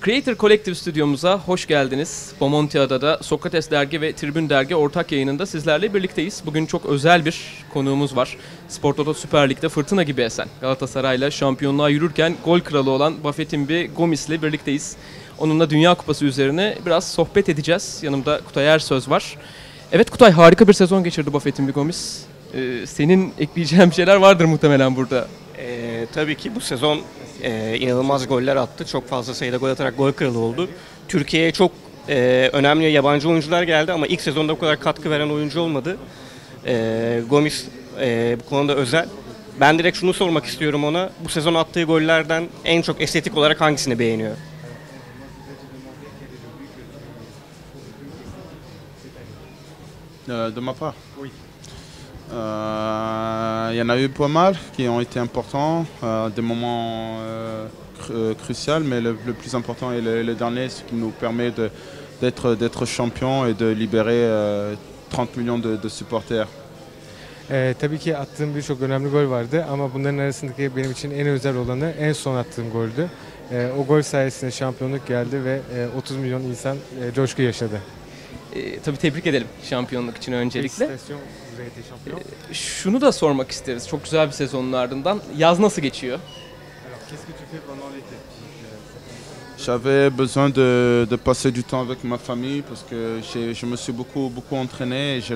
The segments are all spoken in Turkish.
Creator Collective stüdyomuza hoş geldiniz. Bomontiada'da Sokrates Dergi ve Tribün Dergi ortak yayınında sizlerle birlikteyiz. Bugün çok özel bir konuğumuz var. Spor Toto Süper Lig'de fırtına gibi esen Galatasaray'la şampiyonluğa yürürken gol kralı olan Bafétimbi Gomis'le birlikteyiz. Onunla Dünya Kupası üzerine biraz sohbet edeceğiz. Yanımda Kutay Ersöz var. Evet Kutay, harika bir sezon geçirdi Bafétimbi Gomis. Senin ekleyeceğin şeyler vardır muhtemelen burada. Tabii ki bu sezon inanılmaz goller attı. Çok fazla sayıda gol atarak gol kralı oldu. Türkiye'ye çok önemli yabancı oyuncular geldi ama ilk sezonda bu kadar katkı veren oyuncu olmadı. Gomis bu konuda özel. Ben direkt şunu sormak istiyorum ona. Bu sezon attığı gollerden en çok estetik olarak hangisini beğeniyor? De ma part. Oui. Il y en a eu pas mal qui ont été importants, des moments cruciaux, mais le plus important est le dernier, ce qui nous permet d'être champion et de libérer 30 millions de supporters. Tabii ki attığım birçok önemli gol vardı ama bunların arasındaki benim için en özel olanı en son attığım goldü. O gol sayesinde şampiyonluk geldi ve 30 milyon insan coşku yaşadı. Tabii tebrik edelim şampiyonluk için öncelikle. Şunu da sormak isteriz. Çok güzel bir sezonun ardından. Yaz nasıl geçiyor? J'avais besoin de passer du temps avec ma famille parce que je me suis beaucoup entraîné et je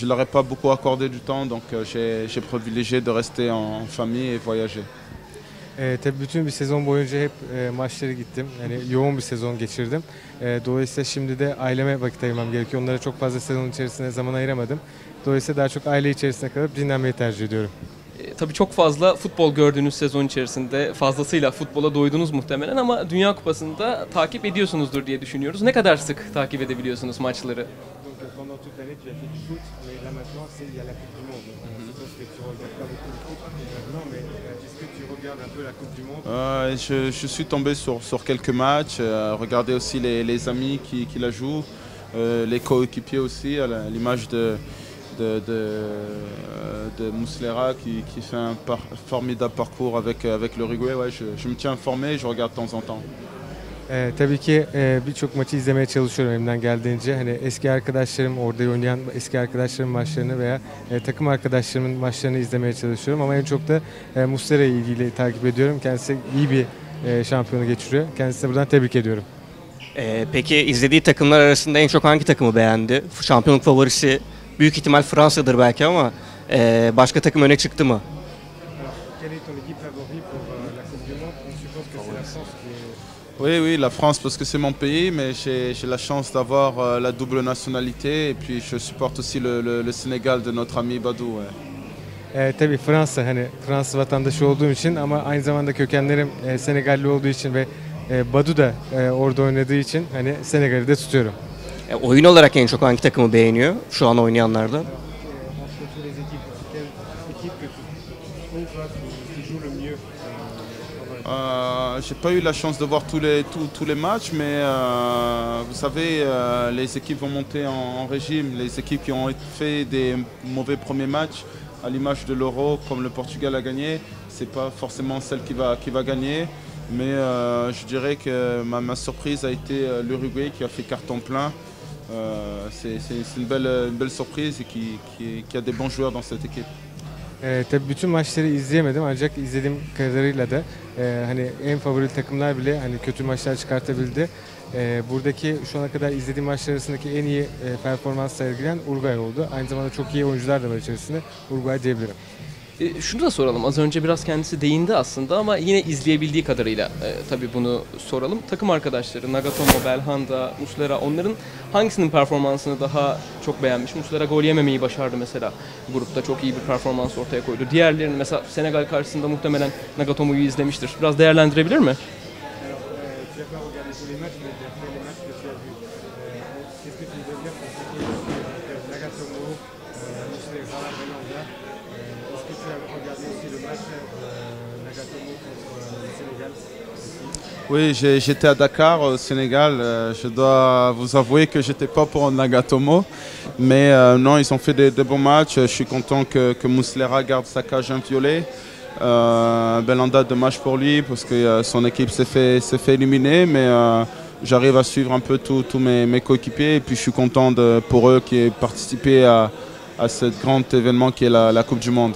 leur ai pas beaucoup accordé du temps, donc j'ai privilégié de rester en famille et voyager. Tabii bütün bir sezon boyunca hep maçlara gittim. Yani yoğun bir sezon geçirdim. Dolayısıyla şimdi de aileme vakit ayırmam gerekiyor. Onlara çok fazla sezon içerisinde zaman ayıramadım. Dolayısıyla daha çok aile içerisinde kalıp dinlenmeyi tercih ediyorum. Tabii çok fazla futbol gördüğünüz sezon içerisinde fazlasıyla futbola doydunuz muhtemelen ama Dünya Kupası'nda takip ediyorsunuzdur diye düşünüyoruz. Ne kadar sık takip edebiliyorsunuz maçları? Je suis tombé sur quelques matchs, regarder aussi les amis qui la jouent, les coéquipiers aussi, à l'image de Muslera qui fait un formidable parcours avec l'Uruguay. Ouais, je me tiens informé et je regarde de temps en temps. Tabii ki birçok maçı izlemeye çalışıyorum elimden geldiğince. Hani eski arkadaşlarım, orada oynayan eski arkadaşlarımın maçlarını veya takım arkadaşlarımın maçlarını izlemeye çalışıyorum. Ama en çok da Muslera'yı ilgili takip ediyorum. Kendisi iyi bir şampiyonu geçiriyor. Kendisine buradan tebrik ediyorum. Peki izlediği takımlar arasında en çok hangi takımı beğendi? Şampiyonluk favorisi büyük ihtimal Fransa'dır belki ama başka takım öne çıktı mı? Oui, la France parce que c'est mon pays, mais j'ai la chance d'avoir la double nationalité et puis je supporte aussi le Sénégal de notre ami Badou. Ouais. Tabii Fransa, hani Fransız vatandaşı olduğum için ama aynı zamanda kökenlerim Senegalli olduğu için ve Badou da orada oynadığı için hani Senegal'i de tutuyorum. Oyun olarak en çok hangi takımı beğeniyor şu an oynayanlardan? J'ai pas eu la chance de voir tous les matchs, mais vous savez, les équipes vont monter en régime. Les équipes qui ont fait des mauvais premiers matchs, à l'image de l'Euro, comme le Portugal a gagné, c'est pas forcément celle qui va gagner. Mais je dirais que ma surprise a été l'Uruguay qui a fait carton plein. C'est une belle surprise et qui a des bons joueurs dans cette équipe. Tabii bütün maçları izleyemedim ancak izlediğim kadarıyla da hani en favori takımlar bile hani kötü maçlar çıkartabildi. Buradaki şu ana kadar izlediğim maçlar arasındaki en iyi performans sergileyen Uruguay oldu. Aynı zamanda çok iyi oyuncular da var içerisinde. Uruguay diyebilirim. Şunu da soralım. Az önce biraz kendisi değindi aslında ama yine izleyebildiği kadarıyla tabii bunu soralım. Takım arkadaşları Nagatomo, Belhanda, Muslera, onların hangisinin performansını daha çok beğenmiş? Muslera gol yememeyi başardı mesela. Grupta çok iyi bir performans ortaya koydu. Diğerlerini mesela Senegal karşısında muhtemelen Nagatomo'yu izlemiştir. Biraz değerlendirebilir mi? Oui, j'étais à Dakar, au Sénégal. Je dois vous avouer que j'étais pas pour Nagatomo. Mais non, ils ont fait des bons matchs. Je suis content que Muslera garde sa cage inviolée. Belhanda, dommage pour lui parce que son équipe s'est fait éliminer. Mais j'arrive à suivre un peu tous mes coéquipiers. Et puis je suis content pour eux qui aient participé à ce grand événement qui est la Coupe du Monde.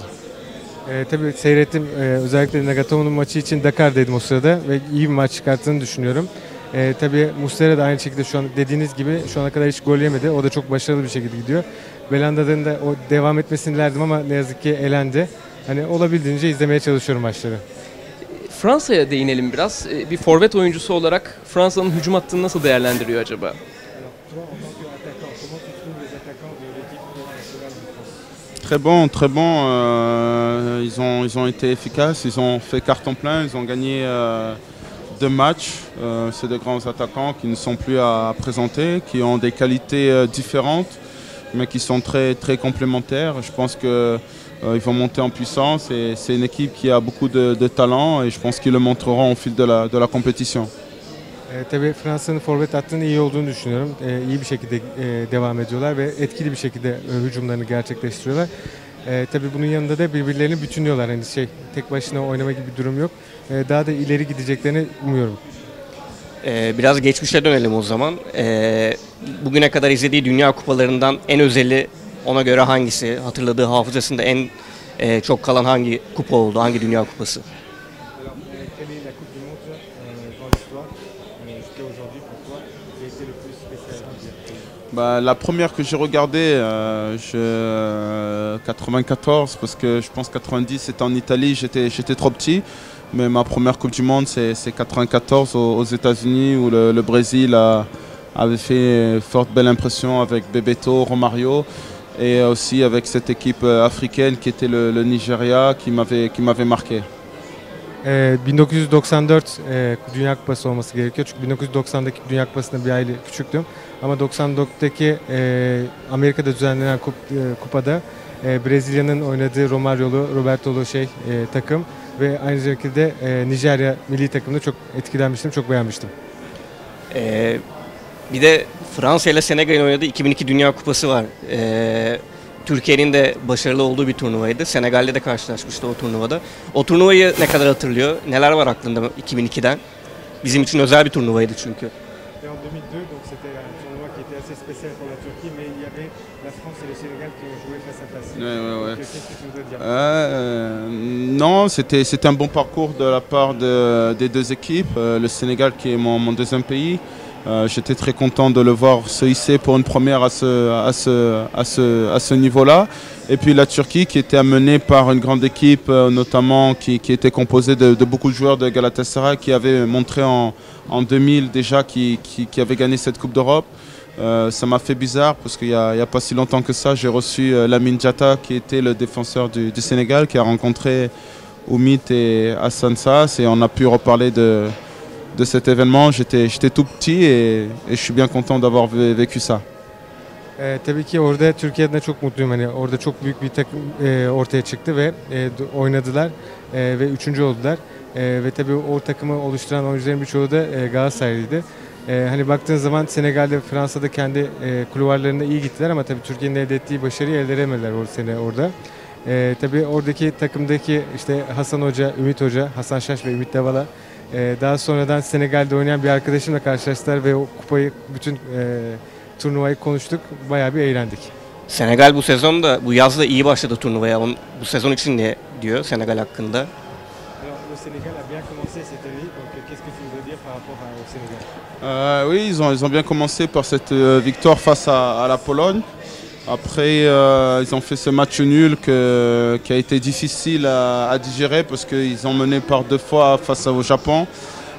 Tabii seyrettim. Özellikle Nagatomo'nun maçı için Dakar'daydım o sırada ve iyi bir maç çıkarttığını düşünüyorum. Tabii Muslera da aynı şekilde şu an dediğiniz gibi şu ana kadar hiç gol yemedi. O da çok başarılı bir şekilde gidiyor. Belanda'nın da o devam etmesini dilerdim ama ne yazık ki elendi. Hani olabildiğince izlemeye çalışıyorum maçları. Fransa'ya değinelim biraz. Bir forvet oyuncusu olarak Fransa'nın hücum hattını nasıl değerlendiriyor acaba? Très bon, très bon. Ils ont été efficaces, ils ont fait carton plein, ils ont gagné 2 matchs. C'est de grands attaquants qui ne sont plus à présenter, qui ont des qualités différentes, mais qui sont très, très complémentaires. Je pense qu'ils vont monter en puissance et c'est une équipe qui a beaucoup de talent et je pense qu'ils le montreront au fil de la compétition. Tabii Fransa'nın forvet hattının iyi olduğunu düşünüyorum. İyi bir şekilde devam ediyorlar ve etkili bir şekilde hücumlarını gerçekleştiriyorlar. Tabii bunun yanında da birbirlerini bütünlüyorlar. Hani tek başına oynama gibi bir durum yok. Daha da ileri gideceklerini umuyorum. Biraz geçmişe dönelim o zaman. Bugüne kadar izlediği Dünya Kupalarından en özeli ona göre hangisi? Hatırladığı hafızasında en çok kalan hangi kupa oldu? Hangi Dünya Kupası? Bah, la première que j'ai regardée, 94, parce que je pense 90 c'était en Italie, j'étais trop petit. Mais ma première Coupe du Monde c'est 94 aux États-Unis où le Brésil avait fait une forte belle impression avec Bebeto, Romario et aussi avec cette équipe africaine qui était le Nigeria qui m'avait marqué. 1994 Dünya Kupası olması gerekiyor. Çünkü 1990'daki Dünya Kupası'nda bir aile küçüktüm. Ama 94'teki Amerika'da düzenlenen kupada Brezilya'nın oynadığı Romario'lu, Roberto'lu takım ve aynı şekilde Nijerya milli takımını çok etkilenmiştim, çok beğenmiştim. Bir de Fransa ile Senegal'in oynadığı 2002 Dünya Kupası var. Türkiye'nin de başarılı olduğu bir turnuvaydı. Senegal'le de karşılaşmıştı o turnuvada. O turnuvayı ne kadar hatırlıyor? Neler var aklında 2002'den? Bizim için özel bir turnuvaydı çünkü. Non, c'était un bon parcours de la part des deux équipes. Le Sénégal qui est mon deuxième pays. J'étais très content de le voir se hisser pour une première à ce niveau-là. Et puis la Turquie qui était amenée par une grande équipe, notamment qui était composée de beaucoup de joueurs de Galatasaray qui avaient montré en 2000 déjà qui avait gagné cette Coupe d'Europe. Ça m'a fait bizarre parce qu'il n'y a pas si longtemps que ça, j'ai reçu Lamine Diatta qui était le défenseur du Sénégal qui a rencontré Oumit et Hassan Sass et on a pu reparler de cet événement. J'étais tout petit et je suis bien content d'avoir vécu ça. Tabii ki orada Türkiye adına çok mutluyum. Hani orada çok büyük bir takım ortaya çıktı ve oynadılar ve üçüncü oldular. Ve tabii o takımı oluşturan oyuncuların birçoğu da Galatasaraylıydı. Hani baktığınız zaman Senegal'de, Fransa'da kendi kulvarlarında iyi gittiler ama tabii Türkiye'nin elde ettiği başarıyı elde edemediler orada. Tabii oradaki takımdaki işte Hasan Hoca, Ümit Hoca, Hasan Şaş ve Ümit Davala daha sonradan Senegal'de oynayan bir arkadaşımla karşılaştılar ve o kupayı, bütün turnuvayı konuştuk. Bayağı bir eğlendik. Senegal bu sezon da, bu yaz da iyi başladı turnuvaya. Bu sezon için ne diyor Senegal hakkında? Oui, ils ont bien commencé par cette victoire face à la Pologne. Après, ils ont fait ce match nul qui a été difficile à digérer parce qu'ils ont mené par 2 fois face au Japon.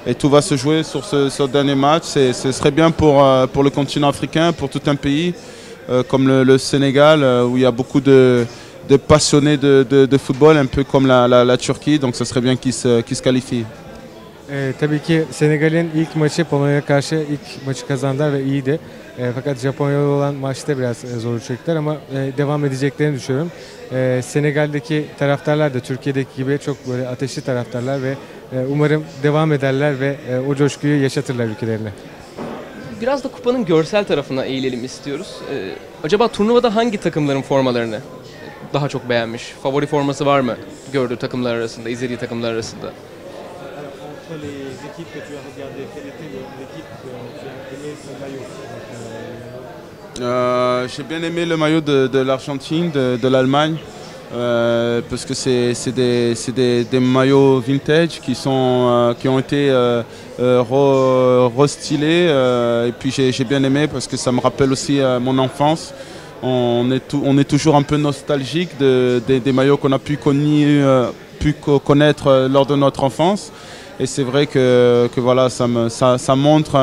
Et tout va se jouer sur ce dernier match. Ce serait bien pour le continent africain, pour tout un pays comme le Sénégal, où il y a beaucoup de passionnés de football, un peu comme la Turquie. Donc ce serait bien qu'ils se qualifient. Tabii ki Senegal'in ilk maçı Polonya'ya karşı ilk maçı kazandılar ve iyiydi. Fakat Japonya'da olan maçta biraz zorluk çektiler ama devam edeceklerini düşünüyorum. Senegal'deki taraftarlar da Türkiye'deki gibi çok böyle ateşli taraftarlar ve umarım devam ederler ve o coşkuyu yaşatırlar ülkelerine. Biraz da kupanın görsel tarafına eğilelim istiyoruz. Acaba turnuvada hangi takımların formalarını daha çok beğenmiş? Favori forması var mı gördüğü takımlar arasında, izlediği takımlar arasında? J'ai bien aimé le maillot de l'Argentine, de l'Allemagne, parce que c'est des maillots vintage qui ont été restylés. Et puis j'ai bien aimé parce que ça me rappelle aussi mon enfance. On est toujours un peu nostalgique des maillots qu'on a pu connaître lors de notre enfance. Et c'est vrai que voilà, ça montre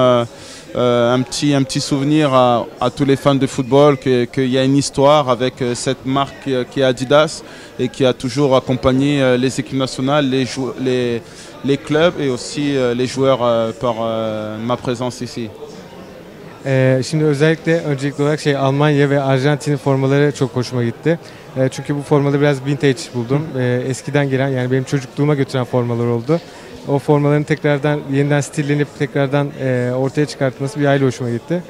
un petit souvenir à tous les fans de football qu'il y a une histoire avec cette marque qui est Adidas et qui a toujours accompagné les équipes nationales, les clubs et aussi les joueurs par ma présence ici. Şimdi öncelikli olarak Almanya ve Arjantin formaları çok hoşuma gitti. Çünkü bu formaları biraz vintage buldum. Eskiden gelen, yani benim çocukluğuma götüren formalar oldu. O formaların tekrardan yeniden stillenip tekrardan ortaya çıkartılması bir aile hoşuma gitti.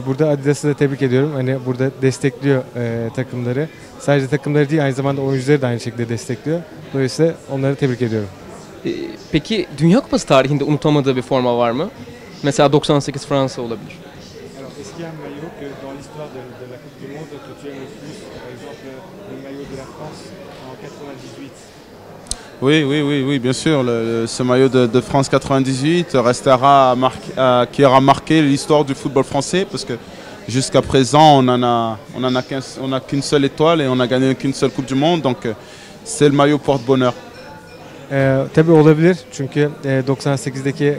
Burada Adidas'ı da tebrik ediyorum. Hani burada destekliyor takımları. Sadece takımları değil, aynı zamanda oyuncuları da aynı şekilde destekliyor. Dolayısıyla onları tebrik ediyorum. Peki Dünya Kupası tarihinde unutamadığı bir forma var mı? Mesela 98 Fransa olabilir. Est-ce qu'il y a un maillot que dans l'histoire de la Coupe du Monde que tu aimes le plus, par exemple le maillot de la France en 98? Oui, bien sûr. Ce maillot de France 98 restera qui aura marqué l'histoire du football français parce que jusqu'à présent on a qu'une seule étoile et on a gagné qu'une seule Coupe du Monde, donc c'est le maillot porte-bonheur. Tabii olabilir çünkü 98'deki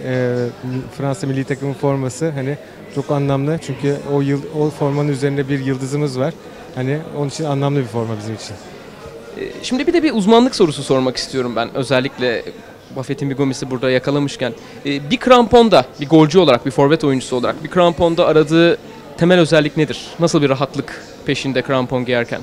Fransa milli takımın forması hani çok anlamlı çünkü o formanın üzerinde bir yıldızımız var. Hani onun için anlamlı bir forma bizim için. Şimdi bir de bir uzmanlık sorusu sormak istiyorum ben. Özellikle Buffett'in bir Gomis'i burada yakalamışken. Bir kramponda, bir golcü olarak, bir forvet oyuncusu olarak bir kramponda aradığı temel özellik nedir? Nasıl bir rahatlık peşinde krampon giyerken?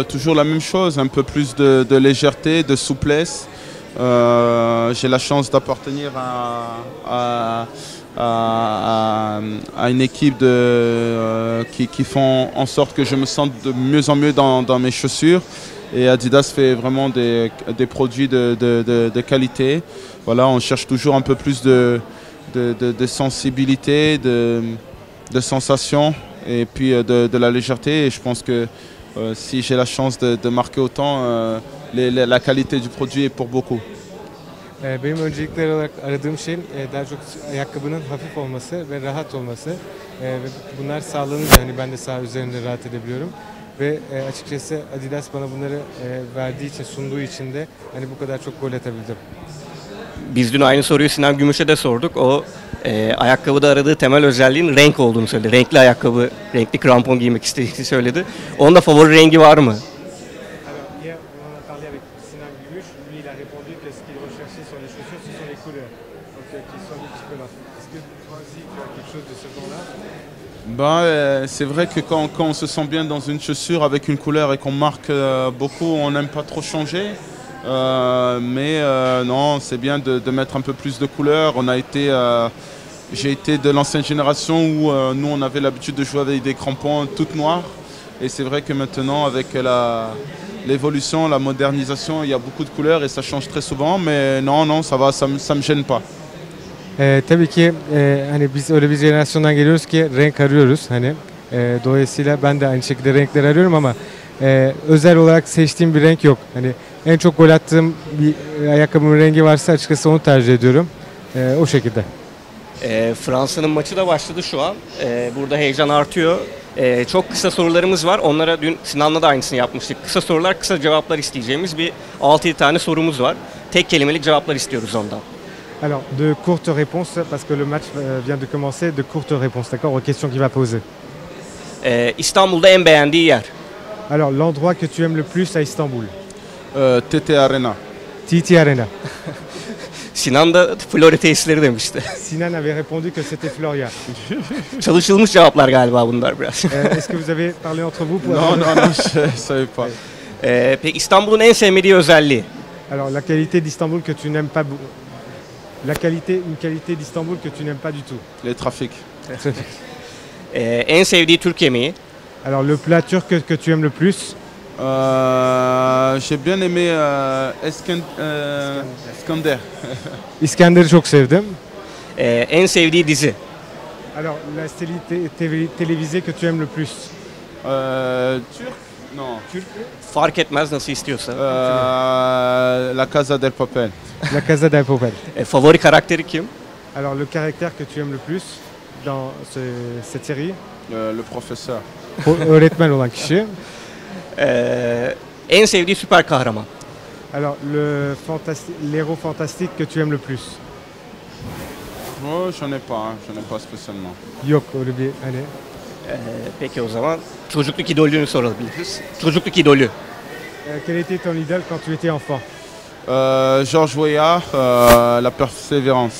Toujours la même chose, un peu plus de légèreté, de souplesse. J'ai la chance d'appartenir à une équipe qui font en sorte que je me sente de mieux en mieux dans mes chaussures. Et Adidas fait vraiment des produits de qualité. Voilà, on cherche toujours un peu plus de sensibilité, de sensation et puis de la légèreté. Et je pense que si j'ai la chance de marquer autant, la qualité du produit est pour beaucoup. Benim öncelikler olarak aradığım şey daha çok ayakkabının hafif olması ve rahat olması. Ve bunlar sağlanınca hani ben de saha üzerinde rahat edebiliyorum. Ve açıkçası Adidas bana bunları verdiği için, sunduğu için de hani bu kadar çok gol atabildim. Biz dün aynı soruyu Sinan Gümüş'e de sorduk. O ayakkabıda aradığı temel özelliğin renk olduğunu söyledi. Renkli ayakkabı, renkli krampon giymek istediğini söyledi. Onun da favori rengi var mı? C'est vrai que quand on se sent bien dans une chaussure avec une couleur et qu'on marque beaucoup, on n'aime pas trop changer. Non, c'est bien de mettre un peu plus de couleurs. J'ai été de l'ancienne génération où nous on avait l'habitude de jouer avec des crampons toutes noirs. Et c'est vrai que maintenant avec l'évolution, la modernisation, il y a beaucoup de couleurs et ça change très souvent. Mais non, ça va, ça me gêne pas. Tabii ki hani biz öyle bir jenerasyondan geliyoruz ki renk arıyoruz hani dolayısıyla ben de aynı şekilde renkler arıyorum ama özel olarak seçtiğim bir renk yok. Hani en çok gol attığım bir ayakkabımın rengi varsa açıkçası onu tercih ediyorum. O şekilde. Fransa'nın maçı da başladı şu an. Burada heyecan artıyor. Çok kısa sorularımız var. Onlara dün Sinan'la da aynısını yapmıştık. Kısa sorular, kısa cevaplar isteyeceğimiz bir 6-7 tane sorumuz var. Tek kelimelik cevaplar istiyoruz ondan. Alors, de courtes réponses, parce que le match vient de commencer, de courtes réponses, d'accord, aux questions qu'il va poser. İstanbul'da en beğendiği yer. Alors, l'endroit que tu aimes le plus à Istanbul? TT Arena. TT Arena. Sinan da Florya tesisleri demişti. Sinan avait répondu que c'était Florian. Çalışılmış cevaplar galiba bunlar biraz. Est-ce que vous avez parlé entre vous pour Non, non, non, je ne savais pas. Peki İstanbul'un en sevmediği özelliği? Alors, la qualité d'Istanbul que tu n'aimes pas une qualité d'Istanbul que tu n'aimes pas du tout. Les trafics. En sevdiği Türk yemeği? Alors, le plat turc que tu aimes le plus? J'ai bien aimé Iskander. İskender'i çok sevdim. En sevdiği dizi? Alors, la série télévisée que tu aimes le plus? Turc? Non. Turc. Fark etmez nasıl istiyorsa. La Casa del Papel. La Casa del Papel. Favori karakteri kim? Alors, le caractère que tu aimes le plus dans cette série? Le professeur. Öğretmen olan kişi. En sevdiği süper kahraman? Alors, l'héros fantastique que tu aimes le plus? Oh, j'en ai pas, hein. J'en ai pas spécialement. Yok öyle bir hani. Peki o zaman çocukluk idolünü sorabiliriz. Çocukluk idolü. Quel était ton idole quand tu étais enfant? Georges Weah, La Persévérance.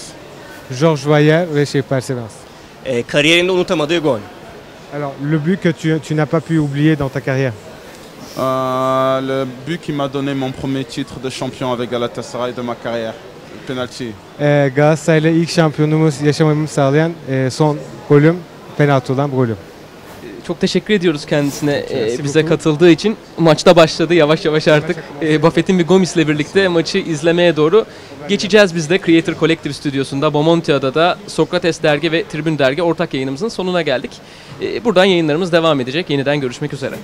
Georges Weah ve Persévérance. Kariyerinde unutamadığı gol? Alors, le but que tu n'as pas pu oublier dans ta carrière? Le but qui m'a donné mon premier titre de champion avec Galatasaray de ma carrière. Le penalty. Galatasaray'la ilk şampiyonluğumu yaşamamı sağlayan son golüm penaltı olan golüm. Çok teşekkür ediyoruz kendisine bize katıldığı için. Maçta başladı yavaş yavaş artık. Buffett'in ve Gomis'le birlikte maçı izlemeye doğru geçeceğiz biz de. Creator Collective stüdyosunda Bomontia'da da Sokrates Dergi ve Tribün Dergi ortak yayınımızın sonuna geldik. Buradan yayınlarımız devam edecek. Yeniden görüşmek üzere.